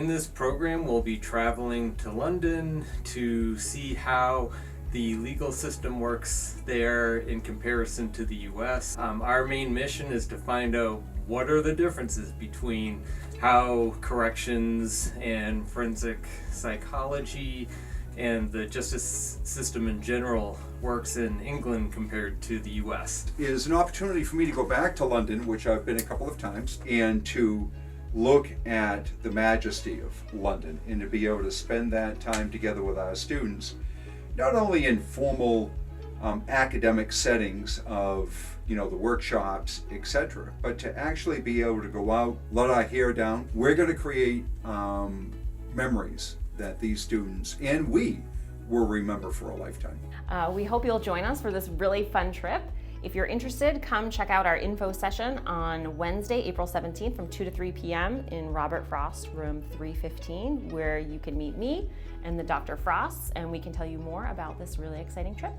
In this program, we'll be traveling to London to see how the legal system works there in comparison to the US. Our main mission is to find out what are the differences between how corrections and forensic psychology and the justice system in general works in England compared to the US. It is an opportunity for me to go back to London, which I've been a couple of times, and to look at the majesty of London and to be able to spend that time together with our students, not only in formal academic settings of the workshops, etc., but to actually be able to go out, let our hair down. We're going to create memories that these students and we will remember for a lifetime. We hope you'll join us for this really fun trip. If you're interested, come check out our info session on Wednesday, April 17th from 2 to 3 p.m. in Robert Frost, room 315, where you can meet me and the Dr. Frosts, and we can tell you more about this really exciting trip.